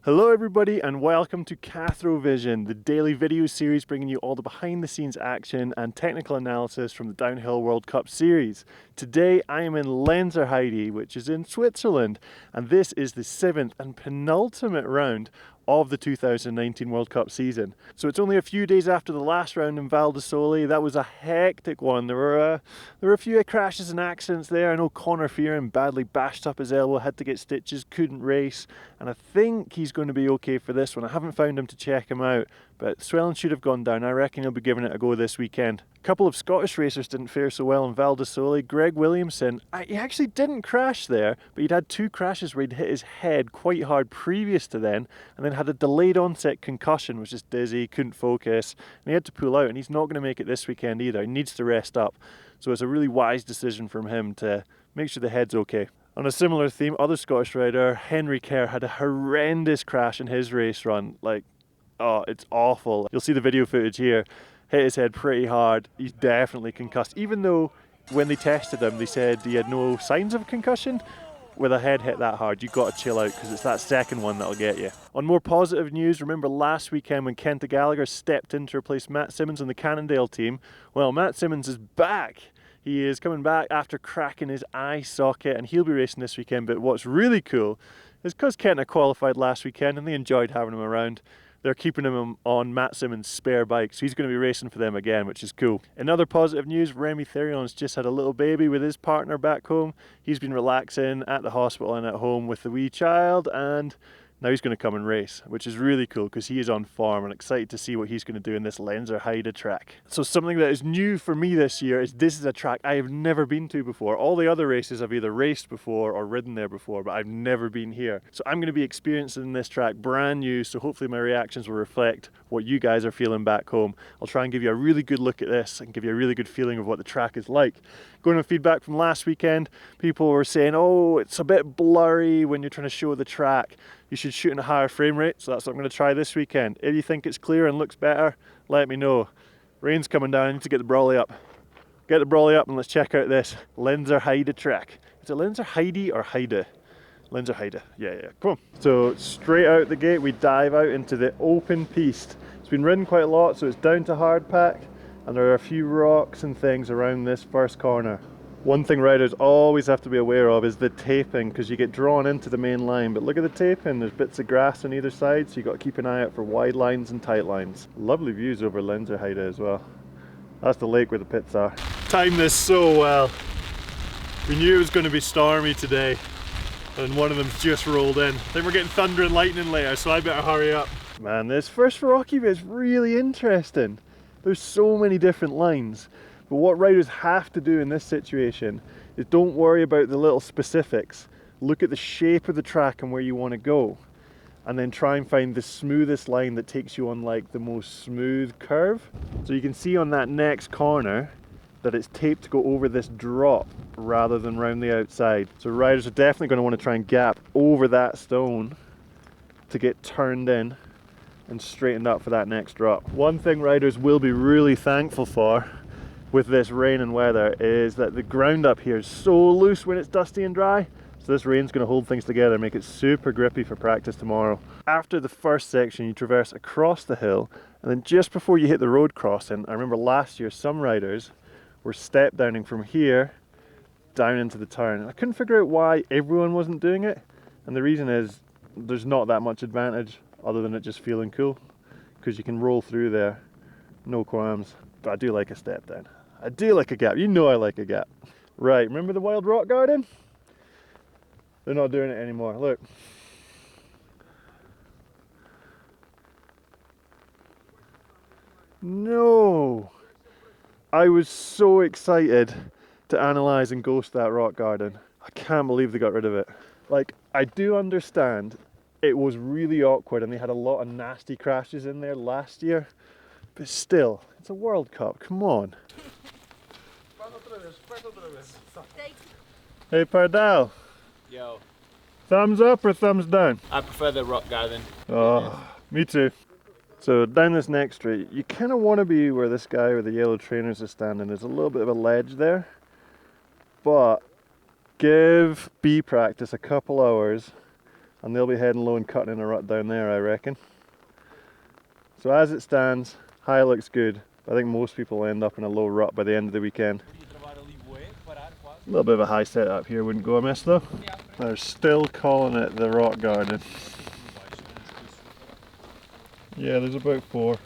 Hello everybody and welcome to Cathro Vision, the daily video series bringing you all the behind the scenes action and technical analysis from the Downhill World Cup series. Today I am in Lenzerheide, which is in Switzerland, and this is the 7th and penultimate round of the 2019 World Cup season. So it's only a few days after the last round in Val di Sole. That was a hectic one. There were a few crashes and accidents there. I know Conor Fearon badly bashed up his elbow, had to get stitches, couldn't race, and I think he's going to be okay for this one. I haven't found him to check him out, but swelling should have gone down. I reckon he'll be giving it a go this weekend. A couple of Scottish racers didn't fare so well in Val di Sole. Greg Williamson, he actually didn't crash there, but he'd had two crashes where he'd hit his head quite hard previous to then, and then had a delayed onset concussion, was just dizzy, couldn't focus, and he had to pull out, and he's not going to make it this weekend either. He needs to rest up. So it's a really wise decision from him to make sure the head's okay. On a similar theme, other Scottish rider, Henry Kerr, had a horrendous crash in his race run. Oh, it's awful. You'll see the video footage here. Hit his head pretty hard. He's definitely concussed. Even though when they tested him, they said he had no signs of concussion. With a head hit that hard, you've got to chill out because it's that second one that'll get you. On more positive news, remember last weekend when Kenta Gallagher stepped in to replace Matt Simmons on the Cannondale team? Well, Matt Simmons is back. He is coming back after cracking his eye socket, and he'll be racing this weekend. But what's really cool is because Kenta qualified last weekend and they enjoyed having him around, they're keeping him on Matt Simmons' spare bike, so he's going to be racing for them again, which is cool. In other positive news, Remy Therion's just had a little baby with his partner back home. He's been relaxing at the hospital and at home with the wee child, and now he's going to come and race, which is really cool because he is on form and excited to see what he's going to do in this Lenzerheide track. So something that is new for me this year is this is a track I have never been to before. All the other races I've either raced before or ridden there before, but I've never been here. So I'm going to be experiencing this track brand new, so hopefully my reactions will reflect what you guys are feeling back home. I'll try and give you a really good look at this and give you a really good feeling of what the track is like. Going on feedback from last weekend, people were saying, oh, it's a bit blurry when you're trying to show the track. You should shoot in a higher frame rate, so that's what I'm going to try this weekend. If you think it's clear and looks better, let me know. Rain's coming down, I need to get the brolly up. Get the brolly up and let's check out this Lenzerheide track. Is it Lenzerheide or Heide? Lenzerheide, yeah, come on. So straight out the gate, we dive out into the open piste. It's been ridden quite a lot, so it's down to hard pack, and there are a few rocks and things around this first corner. One thing riders always have to be aware of is the taping, because you get drawn into the main line, but look at the taping, there's bits of grass on either side, so you've got to keep an eye out for wide lines and tight lines. Lovely views over Lenzerheide as well. That's the lake where the pits are. Timed this so well. We knew it was going to be stormy today, and one of them's just rolled in. Then we're getting thunder and lightning later, so I better hurry up. Man, this first rocky bit is really interesting. There's so many different lines. But what riders have to do in this situation is don't worry about the little specifics. Look at the shape of the track and where you want to go, and then try and find the smoothest line that takes you on like the most smooth curve. So you can see on that next corner that it's taped to go over this drop rather than round the outside. So riders are definitely going to want to try and gap over that stone to get turned in and straightened up for that next drop. One thing riders will be really thankful for with this rain and weather is that the ground up here is so loose when it's dusty and dry, so this rain's going to hold things together and make it super grippy for practice tomorrow. After the first section you traverse across the hill, and then just before you hit the road crossing, I remember last year some riders were step downing from here down into the turn, and I couldn't figure out why everyone wasn't doing it, and the reason is there's not that much advantage other than it just feeling cool, because you can roll through there, no qualms. But I do like a step down. I do like a gap. You know I like a gap. Right, remember the Wild Rock Garden? They're not doing it anymore. Look. No! I was so excited to analyse and ghost that rock garden. I can't believe they got rid of it. Like, I do understand it was really awkward and they had a lot of nasty crashes in there last year, but still, it's a World Cup, come on. Hey Pardal. Yo. Thumbs up or thumbs down? I prefer the rock garden. Oh, me too. So down this next straight, you kind of want to be where this guy with the yellow trainers is standing. There's a little bit of a ledge there, but give B practice a couple hours and they'll be heading low and cutting in a rut down there, I reckon. So as it stands, high looks good. I think most people will end up in a low rut by the end of the weekend. A little bit of a high setup here wouldn't go amiss though. They're still calling it the rock garden. Yeah, there's about 4.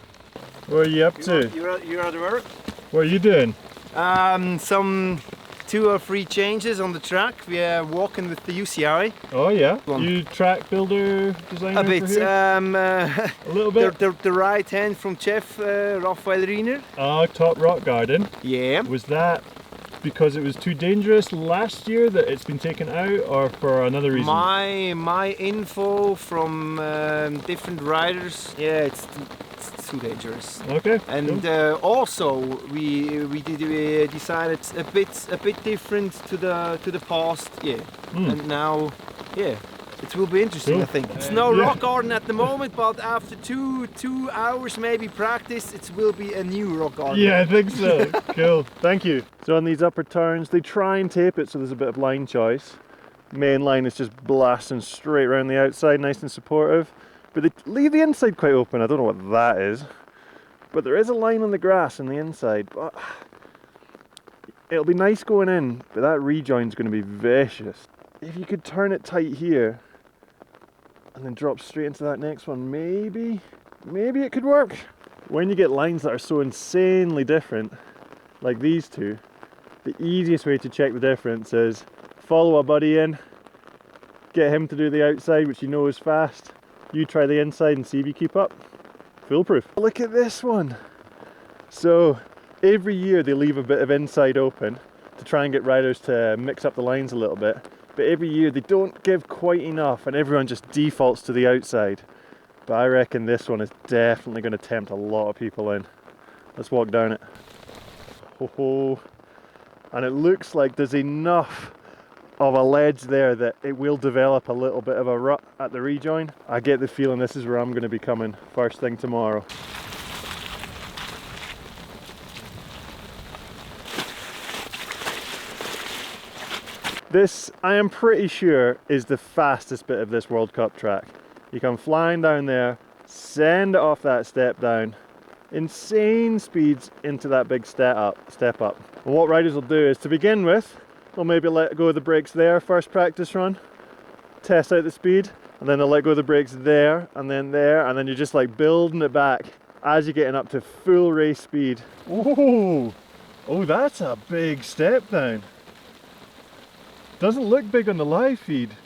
What are you up to? You're at work? What are you doing? Some 2 or 3 changes on the track. We are walking with the UCI. Oh yeah? One. You track builder designer A bit. for here? A little bit? The right hand from Jeff Raphael Riener. Oh, Top Rock Garden. Yeah. Was that because it was too dangerous last year that it's been taken out, or for another reason? My info from different riders. Yeah, it's too dangerous. Okay. And cool. also we decided a bit different to the past. Yeah. And now, yeah. It will be interesting, Cool. I think. It's no rock garden at the moment, but after two hours maybe practice, it will be a new rock garden. Yeah, I think so. Cool. Thank you. So on these upper turns, they try and tape it so there's a bit of line choice. Main line is just blasting straight around the outside, nice and supportive. But they leave the inside quite open. I don't know what that is. But there is a line on the grass on the inside. But it'll be nice going in, but that rejoin's going to be vicious. If you could turn it tight here and then drop straight into that next one, maybe it could work. When you get lines that are so insanely different, like these two, the easiest way to check the difference is follow a buddy in, get him to do the outside, which you know is fast. You try the inside and see if you keep up. Foolproof. Look at this one. So every year they leave a bit of inside open to try and get riders to mix up the lines a little bit. But every year they don't give quite enough and everyone just defaults to the outside. But I reckon this one is definitely going to tempt a lot of people in. Let's walk down it. Ho ho. And it looks like there's enough of a ledge there that it will develop a little bit of a rut at the rejoin. I get the feeling this is where I'm going to be coming first thing tomorrow. This, I am pretty sure, is the fastest bit of this World Cup track. You come flying down there, send it off that step down, insane speeds into that big step up. And what riders will do is, to begin with, they'll maybe let go of the brakes there, first practice run, test out the speed, and then they'll let go of the brakes there, and then you're just like building it back as you're getting up to full race speed. Oh, that's a big step down. Doesn't look big on the live feed,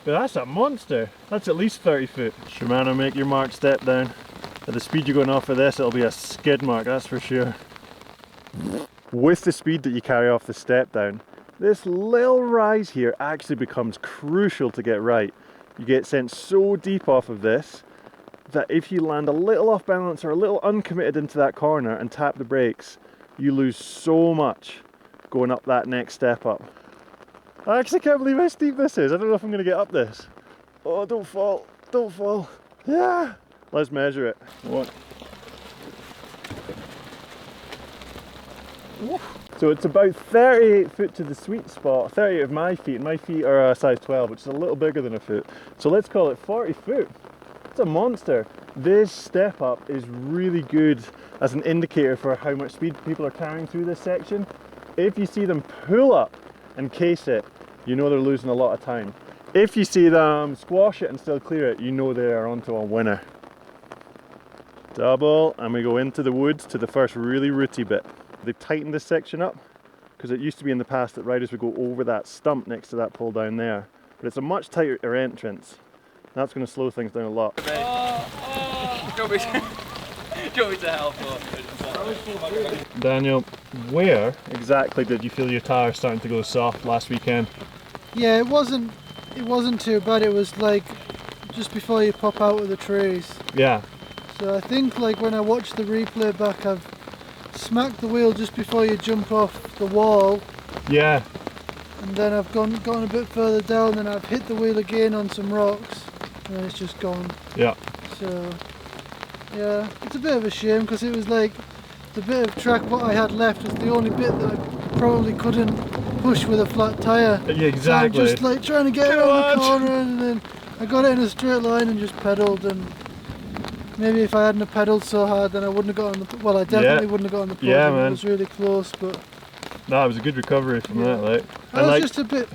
but that's a monster. That's at least 30 foot. Shimano, make your mark step down. At the speed you're going off of this, it'll be a skid mark, that's for sure. With the speed that you carry off the step down, this little rise here actually becomes crucial to get right. You get sent so deep off of this that if you land a little off balance or a little uncommitted into that corner and tap the brakes, you lose so much going up that next step up. I actually can't believe how steep this is. I don't know if I'm going to get up this. Oh, don't fall. Don't fall. Yeah. Let's measure it. What? So it's about 38 foot to the sweet spot. 38 of my feet. My feet are a size 12, which is a little bigger than a foot. So let's call it 40 foot. It's a monster. This step up is really good as an indicator for how much speed people are carrying through this section. If you see them pull up and case it, you know they're losing a lot of time. If you see them squash it and still clear it, you know they are onto a winner. Double, and we go into the woods to the first really rooty bit. They've tightened this section up because it used to be in the past that riders would go over that stump next to that pull down there. But it's a much tighter entrance. That's going to slow things down a lot. Do you want me to help? Daniel, where exactly did you feel your tyres starting to go soft last weekend? Yeah, it wasn't too bad. It was like just before you pop out of the trees. Yeah. So I think like when I watched the replay back, I've smacked the wheel just before you jump off the wall. Yeah. And then I've gone a bit further down, and I've hit the wheel again on some rocks, and then it's just gone. Yeah. So yeah, it's a bit of a shame because it was like the bit of track what I had left was the only bit that I probably couldn't push with a flat tyre. Yeah, exactly. So I'm just like trying to get around the corner, and then I got it in a straight line and just pedalled, and maybe if I hadn't have pedalled so hard then I wouldn't have got on the, well, I definitely wouldn't have got on the podium. Yeah, man. It was really close, but No, it was a good recovery from that, like. I was just a bit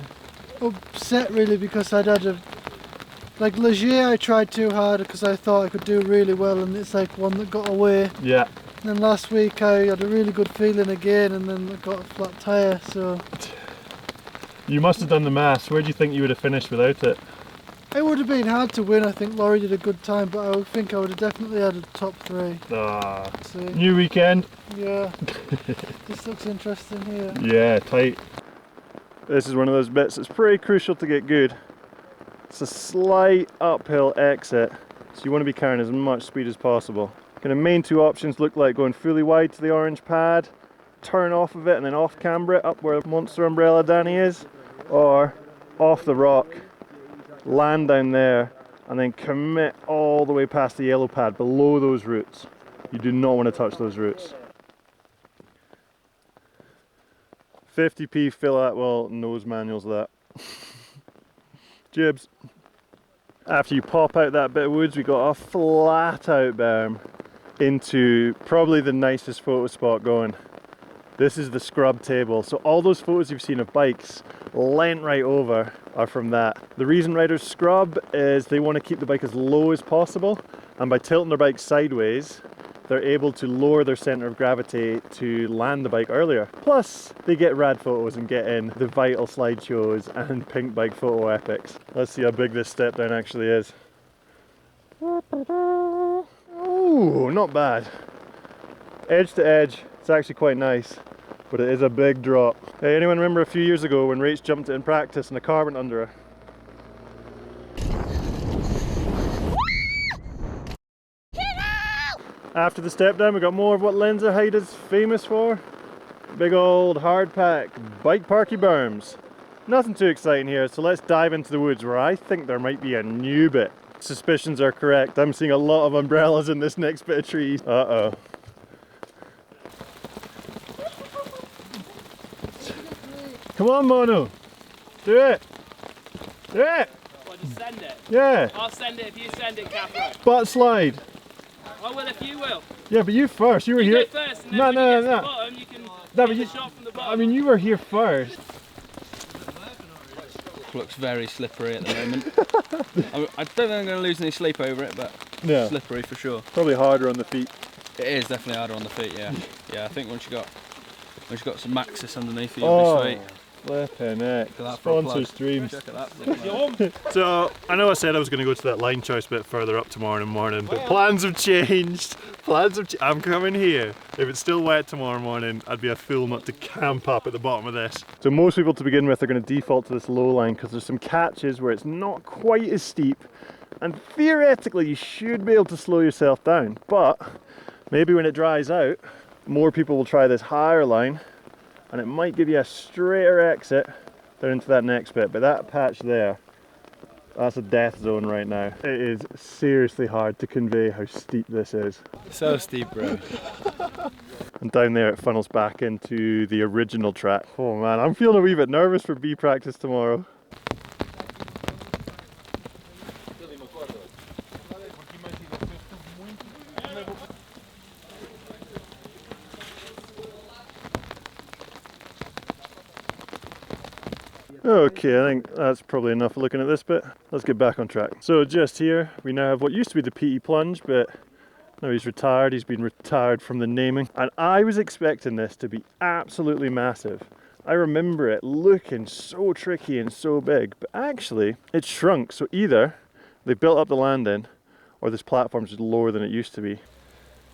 upset really because I'd had a, like Leger I tried too hard because I thought I could do really well, and it's like one that got away. Yeah. And then last week I had a really good feeling again, and then I got a flat tyre, so. You must have done the maths. Where do you think you would have finished without it? It would have been hard to win. I think Laurie did a good time, but I would think I would have definitely had a top 3. Ah, So, new weekend. yeah, this looks interesting here. Yeah, tight. This is one of those bits that's pretty crucial to get good. It's a slight uphill exit, so you want to be carrying as much speed as possible. Kind of main 2 options look like going fully wide to the orange pad, turn off of it and then off camber it up where Monster Umbrella Danny is, or off the rock, land down there and then commit all the way past the yellow pad below those roots. You do not want to touch those roots. 50p Phil Atwell nose manuals that. Jibs. After you pop out that bit of woods, we got a flat out berm into probably the nicest photo spot going. This is the scrub table, so all those photos you've seen of bikes leant right over are from that. The reason riders scrub is they want to keep the bike as low as possible, and by tilting their bike sideways they're able to lower their centre of gravity to land the bike earlier. Plus they get rad photos and get in the vital slideshows and pink bike photo epics. Let's see how big this step down actually is. Oh, not bad. Edge to edge, it's actually quite nice, but it is a big drop. Hey, anyone remember a few years ago when Rach jumped it in practice and a car went under her? After the step down, we got more of what Lenzerheide is famous for. Big old hard pack bike parky berms. Nothing too exciting here, so let's dive into the woods where I think there might be a new bit. Suspicions are correct. I'm seeing a lot of umbrellas in this next bit of trees. Uh-oh. Come on, Mono. Do it. Do it. What, just send it? Yeah. I'll send it if you send it, Capro. Butt slide. I will if you will. Yeah, but you first. You were You here. go first, and then No, when no, you get to no. the bottom, you can No, get but the you- shot from the bottom. I mean, you were here first. Looks very slippery at the moment. I don't think I'm going to lose any sleep over it, but Yeah. slippery for sure. Probably harder on the feet. It is definitely harder on the feet, yeah. Yeah, I think once you got some Maxis underneath you, Oh, you'll be sweet. flipping heck. at that for a Sponsor plug. streams. Check it out. So, I know I said I was going to go to that line choice bit further up tomorrow morning, but plans have changed. I'm coming here. If it's still wet tomorrow morning, I'd be a fool not to camp up at the bottom of this. So most people to begin with are going to default to this low line because there's some catches where it's not quite as steep, and theoretically you should be able to slow yourself down, but maybe when it dries out, more people will try this higher line, and it might give you a straighter exit down into that next bit. But that patch there, that's a death zone right now. It is seriously hard to convey how steep this is. So steep, bro. And down there it funnels back into the original track. Oh man, I'm feeling a wee bit nervous for B practice tomorrow. Okay, I think that's probably enough looking at this bit. Let's get back on track. So just here, we now have what used to be the PT plunge, but now he's retired. He's been retired from the naming. And I was expecting this to be absolutely massive. I remember it looking so tricky and so big, but actually it shrunk. So either they built up the landing, or this platform's just lower than it used to be.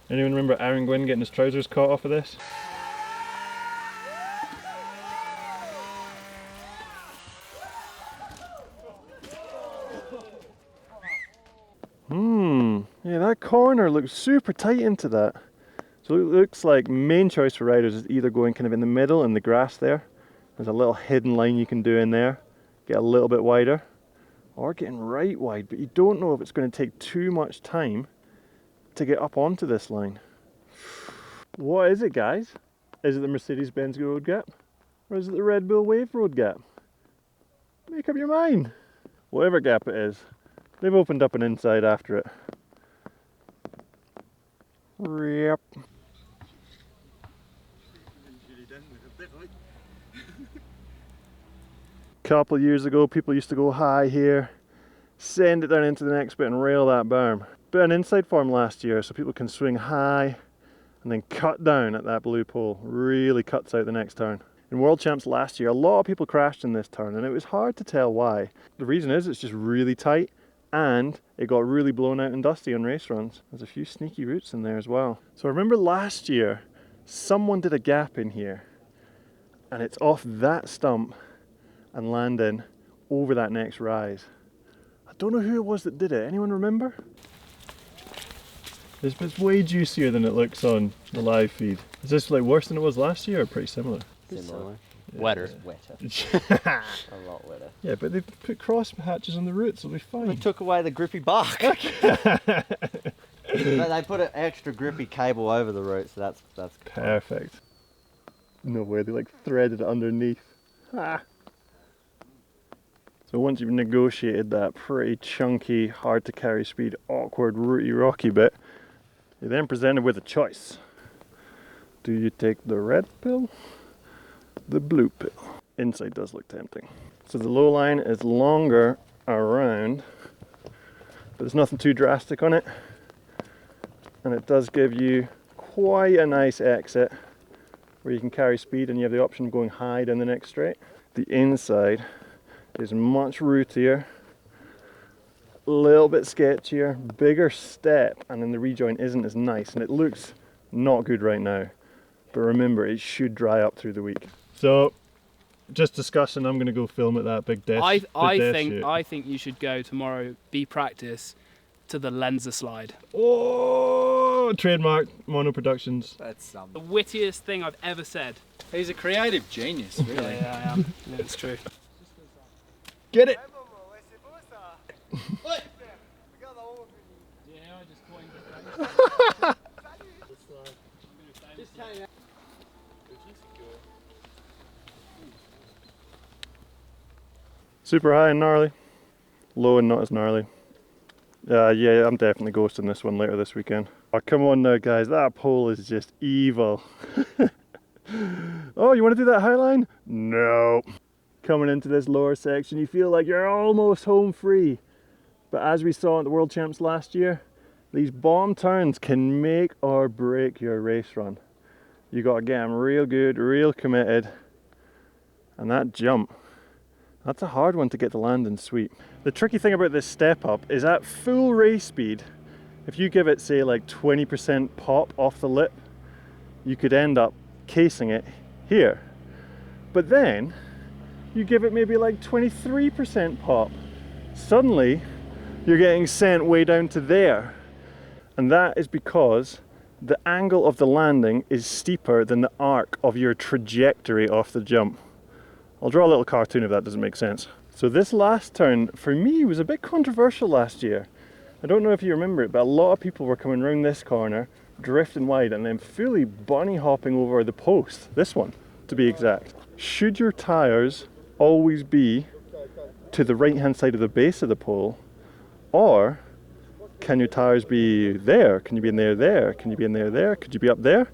Anyone remember Aaron Gwynn getting his trousers caught off of this? Yeah, that corner looks super tight into that. So it looks like main choice for riders is either going kind of in the middle in the grass there. There's a little hidden line you can do in there, get a little bit wider, or getting right wide, but you don't know if it's going to take too much time to get up onto this line. What is it, guys? Is it the Mercedes-Benz road gap? Or is it the Red Bull Wave road gap? Make up your mind. Whatever gap it is, They've opened up an inside after it. Yep. Couple of years ago, people used to go high here, send it down into the next bit and rail that berm. But an inside form last year, so people can swing high and then cut down at that blue pole. Really cuts out the next turn. In World Champs last year, a lot of people crashed in this turn and it was hard to tell why. The reason is it's just really tight and it got really blown out and dusty on race runs. There's a few sneaky roots in there as well. So I remember last year, someone did a gap in here and it's off that stump and landing over that next rise. I don't know who it was that did it. Anyone remember? This bit's way juicier than it looks on the live feed. Is this like worse than it was last year or pretty similar? Similar. Yeah. Wetter. A lot wetter. Yeah, but they put cross hatches on the roots, it'll be fine. They took away the grippy bark. But they put an extra grippy cable over the roots, so that's Perfect. No way, they like threaded it underneath. Ah. So once you've negotiated that pretty chunky, hard to carry speed, awkward, rooty, rocky bit, you're then presented with a choice. Do you take the red pill? The blue pill. Inside does look tempting. So the low line is longer around, but there's nothing too drastic on it. And it does give you quite a nice exit where you can carry speed and you have the option of going high down the next straight. The inside is much rootier, a little bit sketchier, bigger step, and then the rejoin isn't as nice and it looks not good right now. But remember, it should dry up through the week. So, just discussing, I'm going to go film at that big desk. I think you should go tomorrow, practice to the Lenzer slide. Oh, trademark Mono Productions. That's The wittiest thing I've ever said. He's a creative genius, really. Yeah, I am. Yeah, it's true. Get it! Super high and gnarly, low and not as gnarly. Yeah, I'm definitely ghosting this one later this weekend. Oh, come on now guys, that pole is just evil. Oh, you want to do that high line? No. Coming into this lower section, you feel like you're almost home free. But as we saw at the World Champs last year, these bottom turns can make or break your race run. You got to get them real good, real committed. And that jump, that's a hard one to get to land and sweep. The tricky thing about this step up is at full race speed, if you give it say like 20% pop off the lip, you could end up casing it here. But then you give it maybe like 23% pop. Suddenly you're getting sent way down to there. And that is because the angle of the landing is steeper than the arc of your trajectory off the jump. I'll draw a little cartoon if that doesn't make sense. So this last turn, for me, was a bit controversial last year. I don't know if you remember it, but a lot of people were coming around this corner, drifting wide, and then fully bunny hopping over the post. This one, to be exact. Should your tyres always be to the right-hand side of the base of the pole, or can your tyres be there? Can you be in there? Can you be in there? Could you be up there?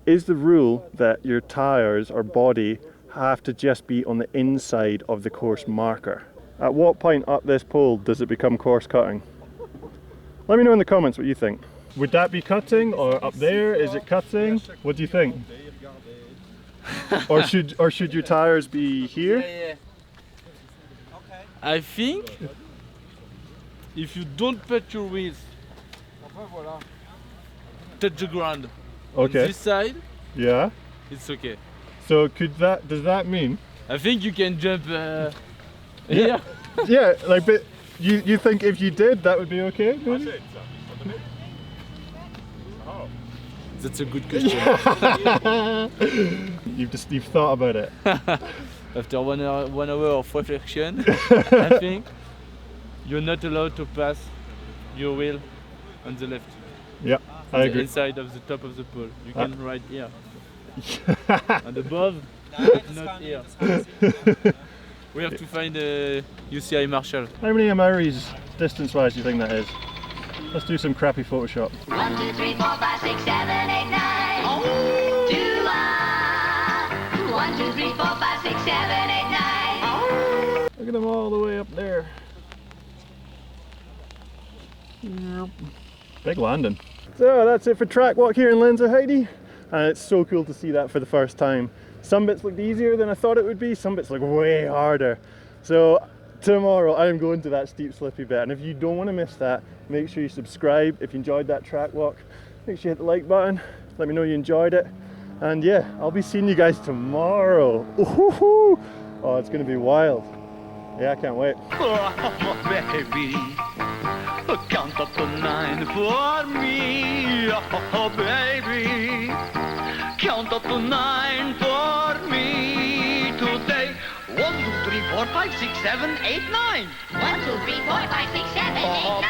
Is the rule that your tyres or body have to just be on the inside of the course marker? At what point up this pole does it become course cutting? Let me know in the comments what you think. Would that be cutting, or up there, is it cutting? What do you think? or should your tyres be here? I think if you don't put your wheels touch the ground on this side, Yeah. it's okay. So does that mean? I think you can jump Yeah. here. Yeah, like, but you think if you did, that would be okay? Maybe? That's a good question. You've thought about it. After 1 hour of reflection, I think you're not allowed to pass your wheel on the left. Yeah, I On the agree. inside of the top of the pole. You can ride here. And above, but not here. We have to find a UCI Marshall. How many Amauris distance-wise do you think that is? Let's do some crappy Photoshop. 1, 2, 3, 4, 5, 6, 7, 8, 9. 1, 2, 3, 4, 5, 6, 7, 8, 9. Look at them all the way up there. Yep. Big landing. So that's it for track walk here in Lenzerheide, and it's so cool to see that for the first time. Some bits looked easier than I thought it would be, some bits look way harder. So tomorrow I am going to that steep slippy bit, and if you don't want to miss that, make sure you subscribe. If you enjoyed that track walk, make sure you hit the like button, let me know you enjoyed it, and yeah, I'll be seeing you guys tomorrow. Ooh-hoo-hoo. Oh, it's gonna be wild. Yeah, I can't wait. Oh, baby, count up to 9 for me. Oh, baby, count up to 9 for me today. 1, 2, 3, 4, 5, 6, 7, 8, 9. 1, 2, 3, 4, 5, 6, 7, 8, 9.